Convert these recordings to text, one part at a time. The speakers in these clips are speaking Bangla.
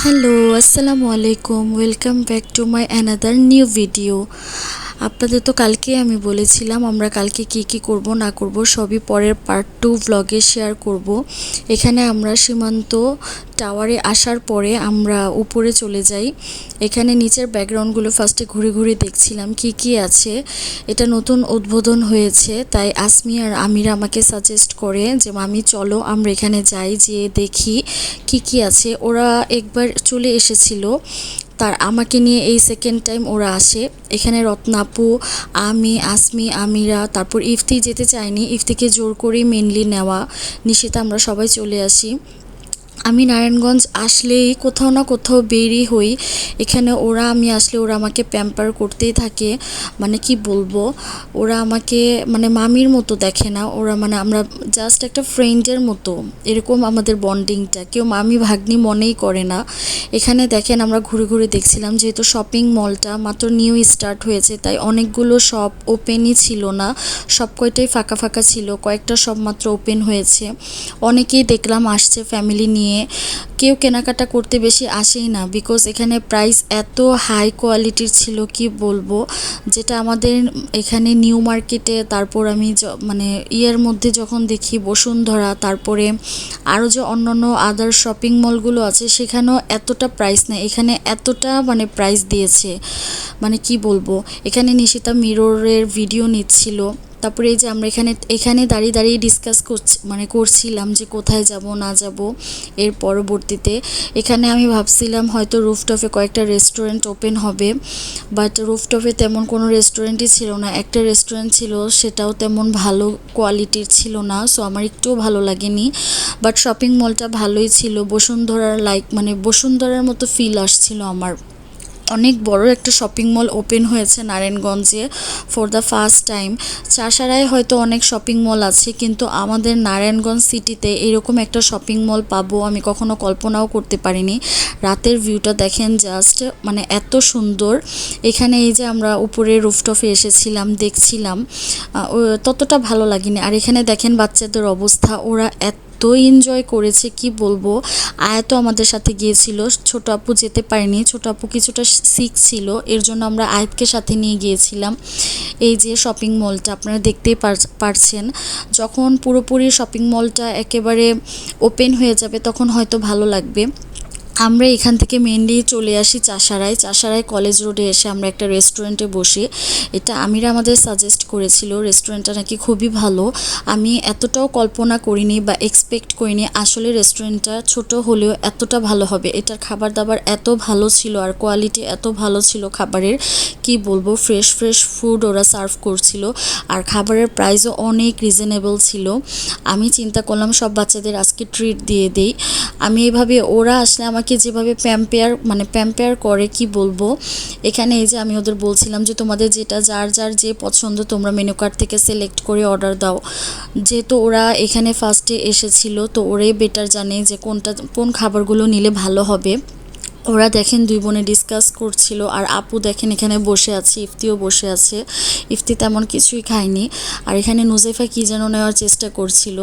হ্যালো, আসসালামু আলাইকুম। Welcome back to my another new video. আপনাদের তো কালকে আমি বলেছিলাম আমরা কালকে কি করব না করব সবই পরের পার্ট 2 ব্লগে শেয়ার করব। এখানে আমরা সীমান্ত টাওয়ারে আসার পরে আমরা উপরে চলে যাই। এখানে নিচের ব্যাকগ্রাউন্ডগুলো ফার্স্টে ঘুরে ঘুরে দেখছিলাম কি আছে। এটা নতুন উদ্বোধন হয়েছে, তাই আসমি আর আমিরা আমাকে সাজেস্ট করে যে মামি চলো আমরা এখানে যাই, যেয়ে দেখি কি আছে। ওরা একবার চলে এসেছিল, তার আমাকে নিয়ে এই সেকেন্ড টাইম ওরা আসে। এখানে রত্নাপু, আমি, আসমি, আমিরা, তারপর ইফতি যেতে চায়নি, ইফতিকে জোর করেই মেনলি নেওয়া। নিশিতা আমরা সবাই চলে আসি। আমি নারায়ণগঞ্জ আসলেই কোথাও না কোথাও বেরই হই। এখানে আমি আসলে ওরা আমাকে প্যাম্পার করতেই থাকে। মানে কি বলবো, ওরা আমাকে মানে মামির মতো দেখে না, ওরা মানে আমরা জাস্ট একটা ফ্রেন্ডের মতো, এরকম আমাদের বন্ডিংটা। কেউ মামি ভাগ্নি মনেই করে না। এখানে দেখেন আমরা ঘুরে ঘুরে দেখছিলাম, যেহেতু শপিং মলটা মাত্র নিউ স্টার্ট হয়েছে, তাই অনেকগুলো শপ ওপেনই ছিল না, সব কয়টাই ফাঁকা ফাঁকা ছিল। কয়েকটা শপ মাত্র ওপেন হয়েছে। অনেকেই দেখলাম আসছে ফ্যামিলি নিয়ে। কেউ কেনাকাটা করতে বেশি আসেই না, বিকজ এখানে প্রাইস এত হাই কোয়ালিটির ছিল কি বলবো। যেটা আমাদের এখানে নিউ মার্কেটে, তারপর আমি মানে ইয়ের মধ্যে যখন দেখি বসুন্ধরা, তারপরে আরও যে অন্যান্য আদার শপিং মলগুলো আছে সেখানেও এতটা প্রাইস নেই, এখানে এতটা মানে প্রাইস দিয়েছে। মানে কি বলবো, এখানে নিশিতা মিররের ভিডিও নিচ্ছিল। তারপরে এই যে আমরা এখানে দাঁড়িয়ে দাঁড়িয়ে ডিসকাস করছিলাম যে কোথায় যাব না যাব। এর পরবর্তীতে এখানে আমি ভাবছিলাম হয়তো রুফটপে কয়েকটা রেস্টুরেন্ট ওপেন হবে, বাট রুফটপে তেমন কোনো রেস্টুরেন্টই ছিল না। একটা রেস্টুরেন্ট ছিল, সেটাও তেমন ভালো কোয়ালিটির ছিল না, সো আমার একটুও ভালো লাগেনি। বাট শপিং মলটা ভালোই ছিল, বসুন্ধরার মানে বসুন্ধরার মতো ফিল আসছিল আমার। অনেক বড় একটা শপিং মল ওপেন হয়েছে নারায়ণগঞ্জে ফর দ্য ফার্স্ট টাইম। চাষারায় হয়তো অনেক শপিং মল আছে, কিন্তু আমাদের নারায়ণগঞ্জ সিটিতে এরকম একটা শপিং মল পাবো আমি কখনো কল্পনাও করতে পারিনি। রাতের ভিউটা দেখেন, জাস্ট মানে এত সুন্দর। এখানে এই যে আমরা উপরে রুফটপে এসেছিলাম, দেখছিলাম, ততটা ভালো লাগেনি। আর এখানে দেখেন বাচ্চাদের অবস্থা, ওরা এত এনজয় করেছে কি বলবো। আয়াতো আমাদের সাথে গিয়েছিল, ছোট আপু যেতে পারেনি, ছোট আপু কিছুটা সিক ছিল, এর জন্য আমরা আয়াতকে সাথে নিয়ে গিয়েছিলাম। এই যে শপিং মলটা আপনারা দেখতেই পারছেন। যখন পুরোপুরি শপিং মলটা একেবারে ওপেন হয়ে যাবে তখন হয়তো ভালো লাগবে। আমরা এখান থেকে মেনলি চলে আসি চাষারায় কলেজ রোডে এসে আমরা একটা রেস্টুরেন্টে বসি। এটা আমিরা আমাদের সাজেস্ট করেছিল, রেস্টুরেন্টটা নাকি খুবই ভালো। আমি এতটাও কল্পনা করিনি বা এক্সপেক্ট করিনি আসলে রেস্টুরেন্টটা ছোট হলেও এতটা ভালো হবে। এটার খাবার দাবার এত ভালো ছিল আর কোয়ালিটি এত ভালো ছিল খাবারের, কি বলবো। ফ্রেশ ফুড ওরা সার্ভ করছিল, আর খাবারের প্রাইসও অনেক রিজনেবল ছিল। আমি চিন্তা করলাম সব বাচ্চাদের আজকে ট্রিট দিয়ে দেই। আমি এইভাবে, ওরা আসলে আমাকে যেভাবে প্যাম্পেয়ার করে কি বলবো। এখানে এই যে আমি ওদের বলছিলাম যে তোমাদের যার যে পছন্দ তোমরা মেনু কার্ড থেকে সিলেক্ট করে অর্ডার দাও। যেহেতু ওরা এখানে ফার্স্টে এসেছিল, তো ওরাই বেটার জানে যে কোন খাবারগুলো নিলে ভালো হবে। ওরা দেখেন দুই বোনে ডিসকাস করছিল, আর আপু দেখেন এখানে বসে আছে, ইফতিও বসে আছে। ইফতি তেমন কিছুই খায়নি। আর এখানে নুজাইফা কী যেন নেওয়ার চেষ্টা করছিল,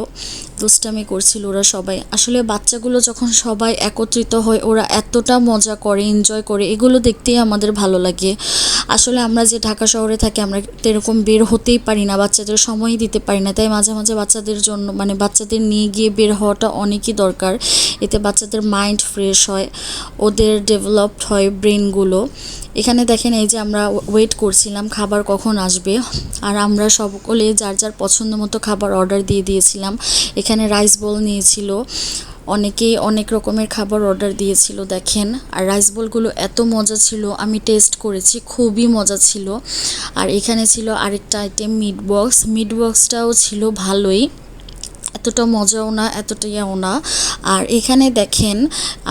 দুষ্টামি করছিল। ওরা সবাই আসলে, বাচ্চাগুলো যখন সবাই একত্রিত হয় ওরা এতটা মজা করে, এনজয় করে, এগুলো দেখতেই আমাদের ভালো লাগে। আসলে আমরা যে ঢাকা শহরে থাকি আমরা এরকম বের হতেই পারি না, বাচ্চাদের সময়ই দিতে পারি না, তাই মাঝে মাঝে বাচ্চাদের জন্য বাচ্চাদের নিয়ে গিয়ে বের হওয়াটা অনেকই দরকার। এতে বাচ্চাদের মাইন্ড ফ্রেশ হয়, ওদের ডেভেলপড হয় ব্রেনগুলো। এখানে দেখেন এই যে আমরা ওয়েট করছিলাম খাবার কখন আসবে, আর আমরা সকলে যার পছন্দ মতো খাবার অর্ডার দিয়ে দিয়েছিলাম। এখানে রাইস বল নিয়েছিল, অনেকেই অনেক রকমের খাবার অর্ডার দিয়েছিল দেখেন। আর রাইস বলগুলো এত মজা ছিল, আমি টেস্ট করেছি, খুবই মজা ছিল। আর এখানে ছিল আরেকটা আইটেম মিট বক্সটাও ছিল ভালোই, এতটা মজাও না এতটা ইয়েও না। আর এখানে দেখেন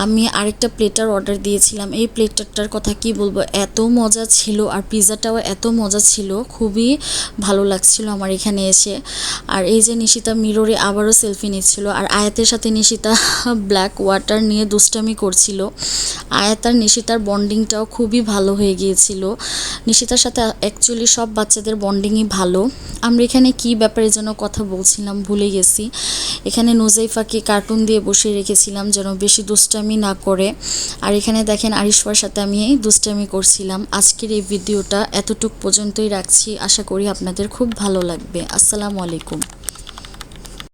আমি আরেকটা প্লেটার অর্ডার দিয়েছিলাম, এই প্লেটারটার কথা কি বলবো, এত মজা ছিল। আর পিৎজাটাও এত মজা ছিল, খুবই ভালো লাগছিল আমার এখানে এসে। আর এই যে নিশিতা মিররে আবারও সেলফি নিচ্ছিল, আর আয়াতের সাথে নিশিতা ব্ল্যাক ওয়াটার নিয়ে দুষ্টামি করছিল। আয়াত আর নিশিতার বন্ডিংটাও খুবই ভালো হয়ে গিয়েছিল। নিশিতার সাথে অ্যাকচুয়ালি সব বাচ্চাদের বন্ডিংই ভালো। আমরা এখানে কি ব্যাপারে যেন কথা বলছিলাম ভুলে গেছি। এখানে নুজাইফাকে কার্টুন দিয়ে বসিয়ে রেখেছিলাম যেন বেশি দুষ্টামি না করে। আর এখানে দেখেন আরিশফার সাথে আমি দুষ্টামি করছিলাম। আজকের এই ভিডিওটা এতটুক পর্যন্তই রাখছি, আশা করি আপনাদের খুব ভালো লাগবে। আসসালামু আলাইকুম।